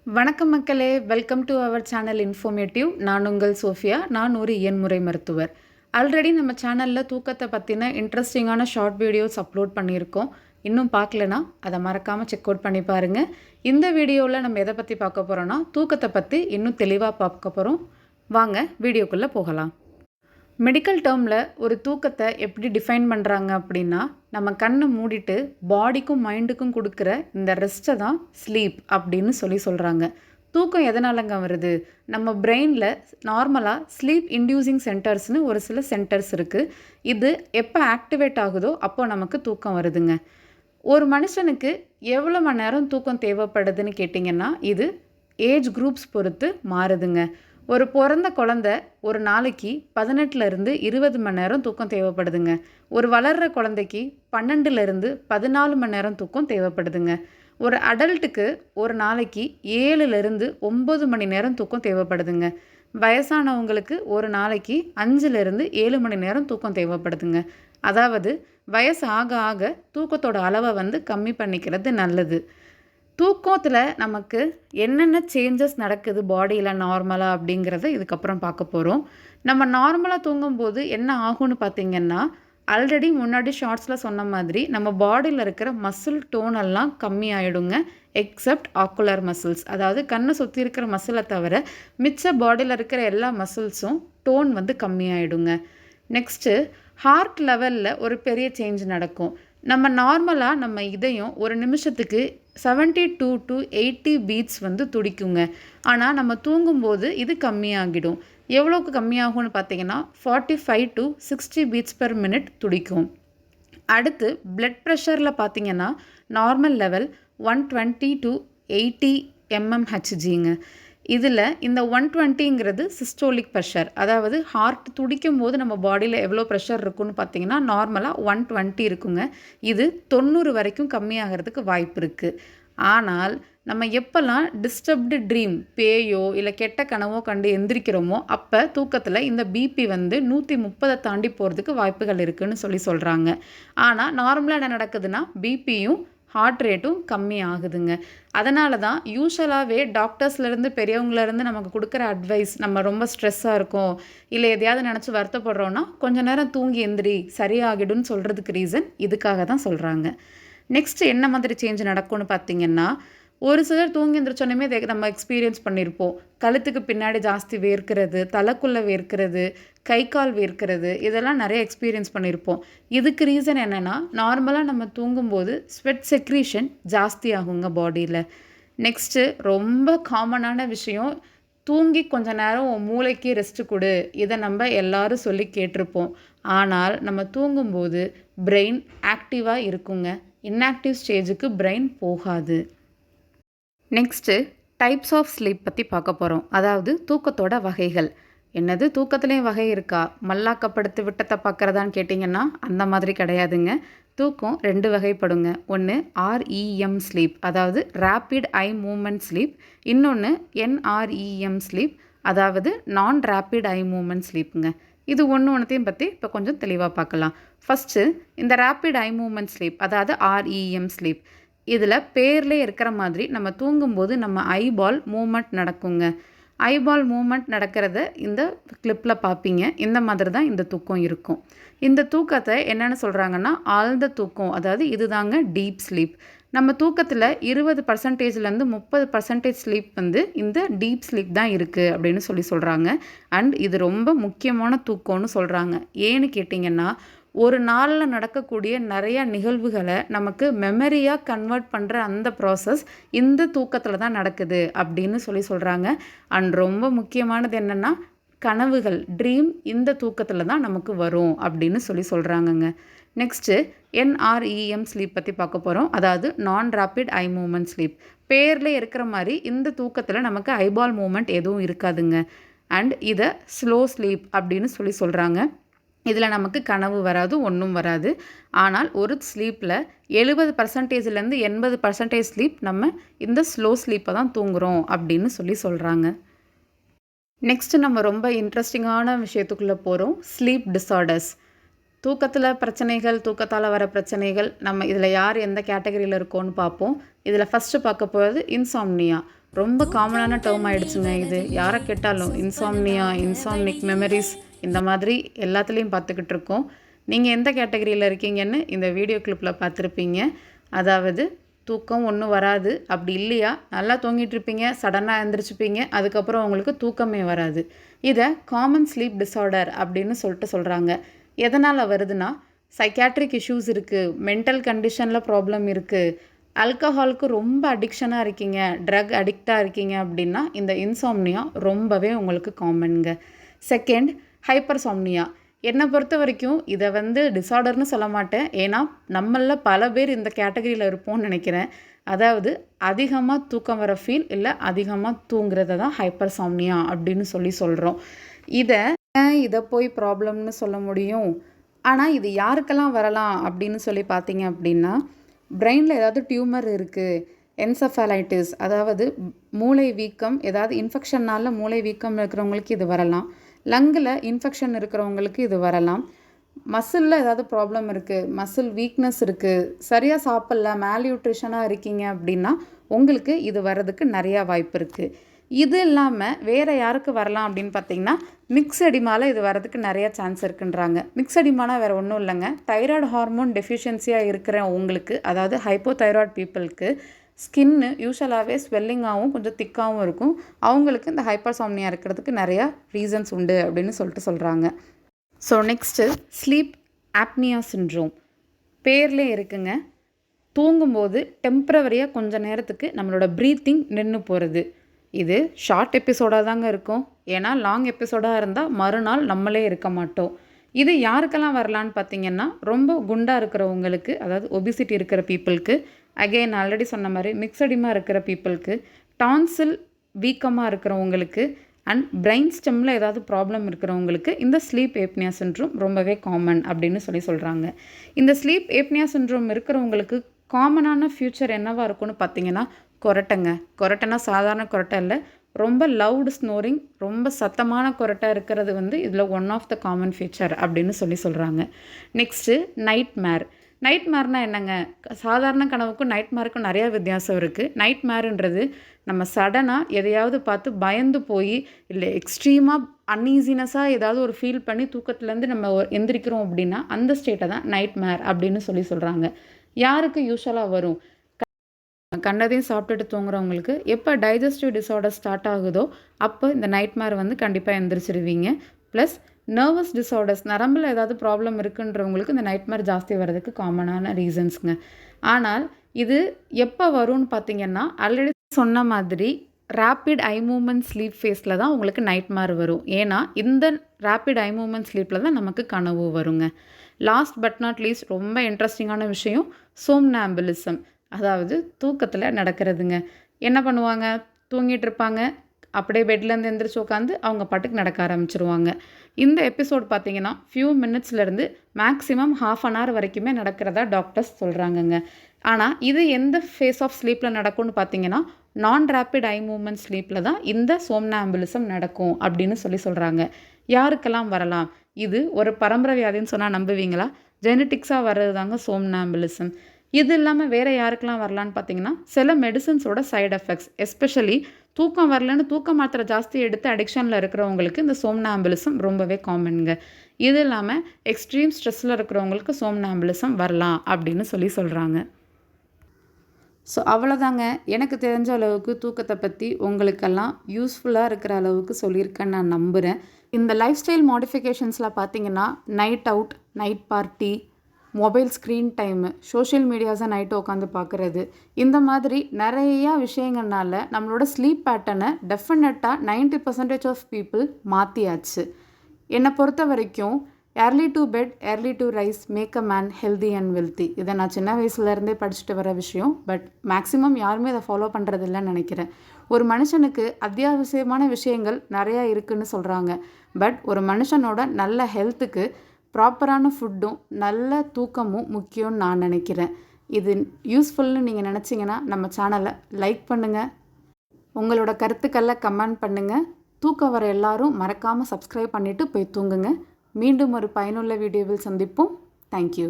வணக்கம் மக்களே, welcome to our channel informative. நான் உங்கள் சோஃபியா. நான் ஒரு இயன்முறை மருத்துவர். ஆல்ரெடி நம்ம சேனலில் தூக்கத்தை பற்றின இன்ட்ரெஸ்டிங்கான ஷார்ட் வீடியோஸ் அப்லோட் பண்ணியிருக்கோம். இன்னும் பார்க்கலனா அதை மறக்காமல் செக் அவுட் பண்ணி பாருங்கள். இந்த வீடியோவில் நம்ம எதை பற்றி பார்க்க போகிறோன்னா தூக்கத்தை பற்றி இன்னும் தெளிவாக பார்க்க போகிறோம். வாங்க வீடியோக்குள்ளே போகலாம். மெடிக்கல் டேர்மில் ஒரு தூக்கத்தை எப்படி டிஃபைன் பண்ணுறாங்க அப்படின்னா, நம்ம கண்ணை மூடிட்டு பாடிக்கும் மைண்டுக்கும் கொடுக்குற இந்த ரெஸ்ட்டை தான் ஸ்லீப் அப்படின்னு சொல்கிறாங்க. தூக்கம் எதனாலங்க வருது? நம்ம பிரெயினில் நார்மலாக ஸ்லீப் இன்டியூசிங் சென்டர்ஸ்னு ஒரு சில சென்டர்ஸ் இருக்குது. இது எப்போ ஆக்டிவேட் ஆகுதோ அப்போ நமக்கு தூக்கம் வருதுங்க. ஒரு மனுஷனுக்கு எவ்வளோ மணி நேரம் தூக்கம் தேவைப்படுதுன்னு கேட்டிங்கன்னா, இது ஏஜ் குரூப்ஸ் பொறுத்து மாறுதுங்க. ஒரு பிறந்த குழந்தை ஒரு நாளைக்கு 18லேருந்து 20 மணி நேரம் தூக்கம் தேவைப்படுதுங்க. ஒரு வளர்கிற குழந்தைக்கு 12லேருந்து 14 மணி நேரம் தூக்கம் தேவைப்படுதுங்க. ஒரு அடல்ட்டுக்கு ஒரு நாளைக்கு 7லேருந்து 9 மணி நேரம் தூக்கம் தேவைப்படுதுங்க. வயசானவங்களுக்கு ஒரு நாளைக்கு 5லேருந்து 7 மணி நேரம் தூக்கம் தேவைப்படுதுங்க. அதாவது வயசு ஆக ஆக தூக்கத்தோட அளவை கம்மி பண்ணிக்கிறது நல்லது. தூக்கத்தில் நமக்கு என்னென்ன சேஞ்சஸ் நடக்குது பாடியில் நார்மலாக அப்படிங்கிறத இதுக்கப்புறம் பார்க்க போகிறோம். நம்ம நார்மலாக தூங்கும்போது என்ன ஆகும்னு பார்த்திங்கன்னா, ஆல்ரெடி முன்னாடி ஷார்ட்ஸில் சொன்ன மாதிரி நம்ம பாடியில் இருக்கிற மசில் டோன் எல்லாம் கம்மி ஆகிடுங்க. எக்ஸப்ட் ஆக்குலர் மசில்ஸ், அதாவது கண்ணை சுற்றி இருக்கிற மசிலை தவிர மிச்ச பாடியில் இருக்கிற எல்லா மசில்ஸும் டோன் கம்மி ஆகிடுங்க. நெக்ஸ்ட்டு ஹார்ட் லெவலில் ஒரு பெரிய சேஞ்ச் நடக்கும். நம்ம நார்மலாக நம்ம இதயம் ஒரு நிமிஷத்துக்கு 72 to 80 பீட்ஸ் துடிக்குங்க. ஆனால் நம்ம தூங்கும்போது இது கம்மியாகிடும். எவ்வளோக்கு கம்மியாகும்னு பார்த்தீங்கன்னா 45 to 60 பீட்ஸ் பெர் மினிட் துடிக்கும். அடுத்து பிளட் ப்ரெஷரில் பார்த்தீங்கன்னா நார்மல் லெவல் 120 to 80 mmHgங்க. இதில் இந்த 120ங்கிறது சிஸ்டோலிக் ப்ரெஷர், அதாவது ஹார்ட் துடிக்கும் போது நம்ம பாடியில் எவ்வளோ ப்ரெஷர் இருக்குன்னு பார்த்தீங்கன்னா நார்மலாக 120 இருக்குங்க. இது 90 வரைக்கும் கம்மியாகிறதுக்கு வாய்ப்பு இருக்குது. ஆனால் நம்ம எப்போல்லாம் டிஸ்டர்ப்டு ட்ரீம், பேயோ இல்லை கெட்ட கனவோ கண்டு எந்திரிக்கிறோமோ அப்போ தூக்கத்தில் இந்த பிபி 130 தாண்டி போகிறதுக்கு வாய்ப்புகள் இருக்குதுன்னு சொல்கிறாங்க. ஆனால் நார்மலாக என்ன நடக்குதுன்னா பிபியும் ஹார்ட் ரேட்டும் கம்மி ஆகுதுங்க. அதனால தான் யூஸ்வலாகவே டாக்டர்ஸ்லேருந்து பெரியவங்கலேருந்து நமக்கு கொடுக்குற அட்வைஸ், நம்ம ரொம்ப ஸ்ட்ரெஸ்ஸாக இருக்கோம் இல்லை எதையாவது நினச்சி வருத்தப்படுறோன்னா கொஞ்சம் நேரம் தூங்கி எந்திரி சரியாகிடும்னு சொல்கிறதுக்கு ரீசன் இதுக்காக தான் சொல்கிறாங்க. நெக்ஸ்ட் என்ன மாதிரி சேஞ்ச் நடக்கும்னு பார்த்திங்கன்னா, ஒரு சிலர் தூங்கி எந்திரிச்சோன்னே நம்ம எக்ஸ்பீரியன்ஸ் பண்ணியிருப்போம். கழுத்துக்கு பின்னாடி ஜாஸ்தி வேர்க்கிறது, தலைக்குள்ளே வேர்க்கிறது, கை கால் வேர்க்கிறது, இதெல்லாம் நிறைய எக்ஸ்பீரியன்ஸ் பண்ணியிருப்போம். இதுக்கு ரீசன் என்னென்னா, நார்மலாக நம்ம தூங்கும்போது ஸ்வெட் செக்ரீஷன் ஜாஸ்தி ஆகுங்க பாடியில். நெக்ஸ்ட்டு ரொம்ப காமனான விஷயம், தூங்கி கொஞ்ச நேரம் மூளைக்கு ரெஸ்ட்டு கொடு, இதை நம்ம எல்லாரும் சொல்லி கேட்டிருப்போம். ஆனால் நம்ம தூங்கும்போது பிரெயின் ஆக்டிவாக இருக்குங்க. இன்ஆக்டிவ் ஸ்டேஜுக்கு பிரெயின் போகாது. நெக்ஸ்ட்டு டைப்ஸ் ஆஃப் ஸ்லீப் பற்றி பார்க்க போகிறோம். அதாவது தூக்கத்தோட வகைகள். என்னது தூக்கத்துலேயும் வகை இருக்கா, மல்லாக்கப்படுத்து விட்டத்தை பார்க்குறதான்னு கேட்டிங்கன்னா அந்த மாதிரி கிடையாதுங்க. தூக்கம் 2 வகைப்படுங்க. ஒன்று REM ஸ்லீப், அதாவது ரேப்பிட் ஐ மூமெண்ட் ஸ்லீப். இன்னொன்று NREM ஸ்லீப், அதாவது நான் ரேப்பிட் ஐ மூமெண்ட் ஸ்லீப்புங்க. இது ஒன்றையும் பற்றி இப்போ கொஞ்சம் தெளிவாக பார்க்கலாம். ஃபஸ்ட்டு இந்த ரேப்பிட் ஐ மூமெண்ட் ஸ்லீப், அதாவது REM ஸ்லீப். இதில் பேர்லே இருக்கிற மாதிரி நம்ம தூங்கும்போது நம்ம ஐபால் மூமெண்ட் நடக்குங்க. ஐபால் மூமெண்ட் நடக்கிறத இந்த கிளிப்பில் பார்ப்பீங்க. இந்த மாதிரி தான் இந்த தூக்கம் இருக்கும். இந்த தூக்கத்தை என்னென்னு சொல்கிறாங்கன்னா ஆழ்ந்த தூக்கம், அதாவது இதுதாங்க டீப் ஸ்லீப். நம்ம தூக்கத்தில் 20%லேருந்து 30% ஸ்லீப் இந்த டீப் ஸ்லீப் தான் இருக்குது அப்படின்னு சொல்கிறாங்க. அண்ட் இது ரொம்ப முக்கியமான தூக்கம்னு சொல்கிறாங்க. ஏன்னு கேட்டிங்கன்னா, ஒரு நாளில் நடக்கக்கூடிய நிறைய நிகழ்வுகளை நமக்கு மெமரியாக கன்வெர்ட் பண்ணுற அந்த ப்ராசஸ் இந்த தூக்கத்தில் தான் நடக்குது அப்படின்னு சொல்கிறாங்க. அண்ட் ரொம்ப முக்கியமானது என்னென்னா, கனவுகள், ட்ரீம் இந்த தூக்கத்தில் தான் நமக்கு வரும் அப்படின்னு சொல்கிறாங்கங்க. நெக்ஸ்ட்டு NREM ஸ்லீப் பற்றி பார்க்க போகிறோம். அதாவது நான் ரேப்பிட் ஐ மூமெண்ட் ஸ்லீப். பேரில் இருக்கிற மாதிரி இந்த தூக்கத்தில் நமக்கு ஐபால் மூமெண்ட் எதுவும் இருக்காதுங்க. அண்ட் இதை ஸ்லோ ஸ்லீப் அப்படின்னு சொல்கிறாங்க. இதில் நமக்கு கனவு வராது, ஒன்றும் வராது. ஆனால் ஒரு ஸ்லீப்பில் 70%லேருந்து 80% ஸ்லீப் நம்ம இந்த ஸ்லோ ஸ்லீப்பை தான் தூங்குகிறோம் அப்படின்னு சொல்கிறாங்க. நெக்ஸ்ட்டு நம்ம ரொம்ப இன்ட்ரெஸ்டிங்கான விஷயத்துக்குள்ளே போகிறோம். Sleep disorders. தூக்கத்தில் பிரச்சனைகள், தூக்கத்தால் வர பிரச்சனைகள், நம்ம இதில் யார் எந்த கேட்டகரியில் இருக்கோன்னு பார்ப்போம். இதில் ஃபஸ்ட்டு பார்க்க போகிறது இன்சாம்னியா. ரொம்ப காமனான டேர்ம் ஆகிடுச்சுங்க இது. யாரை கேட்டாலும் இன்சாம்னியா, இன்சாம்னிக் மெமரிஸ் இந்த மாதிரி எல்லாத்துலேயும் பார்த்துக்கிட்டு இருக்கோம். நீங்கள் எந்த கேட்டகரியில் இருக்கீங்கன்னு இந்த வீடியோ கிளிப்பில் பார்த்துருப்பீங்க. அதாவது தூக்கம் ஒன்றும் வராது, அப்படி இல்லையா நல்லா தூங்கிட்டு இருப்பீங்க, சடனாக எழுந்திரிச்சிப்பீங்க, அதுக்கப்புறம் உங்களுக்கு தூக்கமே வராது. இதை காமன் ஸ்லீப் டிஸார்டர் அப்படின்னு சொல்கிறாங்க. எதனால் வருதுன்னா, சைக்காட்ரிக் இஷ்யூஸ் இருக்குது, மென்டல் கண்டிஷனில் ப்ராப்ளம் இருக்குது, ஆல்கஹாலுக்கு ரொம்ப அடிக்ஷனாக இருக்கீங்க, ட்ரக் அடிக்டாக இருக்கீங்க அப்படின்னா இந்த இன்சாம்னியா ரொம்பவே உங்களுக்கு காமனுங்க. செகண்ட், ஹைப்பர்சாம்னியா. என்னை பொறுத்த வரைக்கும் இதை டிஸார்டர்னு சொல்ல மாட்டேன், ஏன்னா நம்மளில் பல பேர் இந்த கேட்டகரியில் இருப்போம்னு நினைக்கிறேன். அதாவது அதிகமாக தூக்கம் வர ஃபீல் இல்லை அதிகமாக தூங்குறத தான் ஹைப்பர்சாம்னியா அப்படின்னு சொல்கிறோம். இதை போய் ப்ராப்ளம்னு சொல்ல முடியும். ஆனால் இது யாருக்கெல்லாம் வரலாம் அப்படின்னு பார்த்தீங்க அப்படின்னா, பிரெயினில் ஏதாவது டியூமர் இருக்குது, என்செஃபாலைட்டிஸ் அதாவது மூளை வீக்கம், ஏதாவது இன்ஃபெக்ஷனால் மூளை வீக்கம் இருக்கிறவங்களுக்கு இது வரலாம். லங்கில் இன்ஃபெக்ஷன் இருக்கிறவங்களுக்கு இது வரலாம். மசிலில் ஏதாவது ப்ராப்ளம் இருக்குது, மசில் வீக்னஸ் இருக்குது, சரியாக சாப்பிட்ல, மேல்நியூட்ரிஷனாக இருக்கீங்க அப்படின்னா உங்களுக்கு இது வர்றதுக்கு நிறையா வாய்ப்பு இருக்குது. இது இல்லாமல் வேறு யாருக்கு வரலாம் அப்படின்னு பார்த்தீங்கன்னா, மிக்ஸடிமாவில் இது வரதுக்கு நிறையா சான்ஸ் இருக்குன்றாங்க. மிக்ஸடிமானா வேறு ஒன்றும் இல்லைங்க, தைராய்டு ஹார்மோன் டெஃபிஷியன்சியாக இருக்கிற உங்களுக்கு, அதாவது ஹைப்போதைராய்டு பீப்புளுக்கு ஸ்கின்னு யூஷுவலாகவே ஸ்வெல்லிங்காகவும் கொஞ்சம் திக்காகவும் இருக்கும். அவங்களுக்கு இந்த ஹைப்பர்சாம்னியா இருக்கிறதுக்கு நிறையா ரீசன்ஸ் உண்டு அப்படின்னு சொல்கிறாங்க. So next sleep apnoea syndrome. பேர்லே இருக்குங்க, தூங்கும்போது டெம்ப்ரவரியாக கொஞ்சம் நேரத்துக்கு நம்மளோட ப்ரீத்திங் நின்று போகிறது. இது ஷார்ட் எபிசோடாக தாங்க இருக்கும், ஏன்னா லாங் எபிசோடாக இருந்தால் மறுநாள் நம்மளே இருக்க மாட்டோம். இது யாருக்கெல்லாம் வரலான்னு பார்த்தீங்கன்னா, ரொம்ப குண்டாக இருக்கிறவங்களுக்கு, அதாவது ஒபிசிட்டி இருக்கிற பீப்புளுக்கு, அகெயின் ஆல்ரெடி சொன்ன மாதிரி மிக்ஸடிமா இருக்கிற பீப்புளுக்கு, டான்சில் வீக்கமாக இருக்கிறவங்களுக்கு, அண்ட் பிரெயின் ஸ்டெம்மில் ஏதாவது ப்ராப்ளம் இருக்கிறவங்களுக்கு இந்த ஸ்லீப் ஏப்னியா சிண்ட்ரோம் ரொம்பவே காமன் அப்படின்னு சொல்கிறாங்க. இந்த ஸ்லீப் ஏப்னியா சிண்ட்ரோம் இருக்கிறவங்களுக்கு காமனான ஃப்யூச்சர் என்னவாக இருக்கும்னு பார்த்தீங்கன்னா, கொரட்டைனா சாதாரண கொரட்டை இல்லை, ரொம்ப லவுட் ஸ்னோரிங், ரொம்ப சத்தமான கொரட்டை இருக்கிறது இதில் one of the common feature அப்படின்னு சொல்கிறாங்க. நெக்ஸ்ட்டு நைட்மேர்னால் என்னங்க, சாதாரண கனவுக்கும் நைட்மேருக்கும் நிறையா வித்தியாசம் இருக்குது. நைட்மேருன்றது நம்ம சடனாக எதையாவது பார்த்து பயந்து போய், இல்லை எக்ஸ்ட்ரீமாக அன்ஈஸினஸாக ஏதாவது ஒரு ஃபீல் பண்ணி தூக்கத்துலேருந்து நம்ம எந்திரிக்கிறோம் அப்படின்னா அந்த ஸ்டேட்டை தான் நைட்மேர் அப்படின்னு சொல்கிறாங்க. யாருக்கு யூஷுவலாக வரும், கண்டதையும் சாப்பிட்டுட்டு தூங்குறவங்களுக்கு எப்போ டைஜஸ்டிவ் டிஸார்டர் ஸ்டார்ட் ஆகுதோ அப்போ இந்த நைட்மேர் கண்டிப்பாக எந்திரிச்சிருவீங்க. ப்ளஸ் நர்வஸ் டிஸார்டர்ஸ், நரம்பில் ஏதாவது ப்ராப்ளம் இருக்குன்றவங்களுக்கு இந்த நைட்மேர் ஜாஸ்தி வர்றதுக்கு காமனான ரீசன்ஸுங்க. ஆனால் இது எப்போ வரும்னு பார்த்தீங்கன்னா, ஆல்ரெடி சொன்ன மாதிரி ரேப்பிட் ஐ மூமெண்ட் ஸ்லீப் ஃபேஸில் தான் உங்களுக்கு நைட்மேர் வரும். ஏன்னா இந்த ரேப்பிட் ஐ மூமெண்ட் ஸ்லீப்பில் தான் நமக்கு கனவு வருங்க. லாஸ்ட் பட் நாட் லீஸ்ட் ரொம்ப இன்ட்ரெஸ்டிங்கான விஷயம் சோம்னாம்புலிசம், அதாவது தூக்கத்தில் நடக்கிறதுங்க. என்ன பண்ணுவாங்க, தூங்கிட்டு இருப்பாங்க, அப்படியே பெட்லேருந்து எந்திரிச்சு உட்காந்து அவங்க பாட்டுக்கு நடக்க ஆரம்பிச்சிருவாங்க. இந்த எபிசோட் பார்த்தீங்கன்னா ஃபியூ மினிட்ஸ்லேருந்து மேக்ஸிமம் ½ அன் ஹவர் வரைக்குமே நடக்கிறதா டாக்டர்ஸ் சொல்கிறாங்கங்க. ஆனால் இது எந்த ஃபேஸ் ஆஃப் ஸ்லீப்பில் நடக்கும்னு பார்த்தீங்கன்னா, நான் ரேப்பிட் ஐ மூமெண்ட் ஸ்லீப்பில் தான் இந்த சோம்னாம்புலிசம் நடக்கும் அப்படின்னு சொல்கிறாங்க. யாருக்கெல்லாம் வரலாம், இது ஒரு பரம்பரை வியாதின்னு சொன்னால் நம்புவீங்களா? ஜெனட்டிக்ஸாக வர்றது தாங்க சோம்னாம்புலிசம். இது இல்லாமல் வேறு யாருக்கெல்லாம் வரலான்னு பார்த்தீங்கன்னா, சில மெடிசன்ஸோட சைடு எஃபெக்ட்ஸ், எஸ்பெஷலி தூக்கம் வரலன்னு தூக்க மாத்திரை ஜாஸ்தி எடுத்து அடிக்ஷனில் இருக்கிறவங்களுக்கு இந்த சோம்னாம்புலிசம் ரொம்பவே காமனுங்க. இது இல்லாமல் எக்ஸ்ட்ரீம் ஸ்ட்ரெஸ்ஸில் இருக்கிறவங்களுக்கு சோம்னாம்புலிசம் வரலாம் அப்படின்னு சொல்கிறாங்க. ஸோ அவ்வளோதாங்க, எனக்கு தெரிஞ்ச அளவுக்கு தூக்கத்தை பற்றி உங்களுக்கெல்லாம் யூஸ்ஃபுல்லாக இருக்கிற அளவுக்கு சொல்லியிருக்கேன்னு நான் நம்புகிறேன். இந்த லைஃப் ஸ்டைல் மாடிஃபிகேஷன்ஸில் பார்த்தீங்கன்னா, night out, night party, mobile screen time, social மீடியாஸை நைட்டு உட்காந்து பார்க்குறது, இந்த மாதிரி நிறையா விஷயங்கள்னால நம்மளோட ஸ்லீப் பேட்டர்னை டெஃபினட்டாக 90% ஆஃப் பீப்புள் மாற்றியாச்சு. என்னை பொறுத்த வரைக்கும் early to bed, early to rise make a man healthy and wealthy. இதை நான் சின்ன வயசுலேருந்தே படிச்சுட்டு வர விஷயம். பட் மேக்ஸிமம் யாருமே அதை ஃபாலோ பண்ணுறதில்லன்னு நினைக்கிறேன். ஒரு மனுஷனுக்கு அத்தியாவசியமான விஷயங்கள் நிறையா இருக்குதுன்னு சொல்கிறாங்க. பட் ஒரு மனுஷனோட நல்ல ஹெல்த்துக்கு ப்ராப்பரான ஃபுட்டும் நல்ல தூக்கமும் முக்கியம்னு நான் நினைக்கிறேன். இது யூஸ்ஃபுல்னு நீங்கள் நினச்சிங்கன்னா நம்ம சேனலை லைக் பண்ணுங்கள், உங்களோட கருத்துக்களை கமெண்ட் பண்ணுங்கள். தூக்கம் வர எல்லாரும் மறக்காமல் சப்ஸ்கிரைப் பண்ணிவிட்டு போய் தூங்குங்க. மீண்டும் ஒரு பயனுள்ள வீடியோவில் சந்திப்போம். தேங்க்யூ.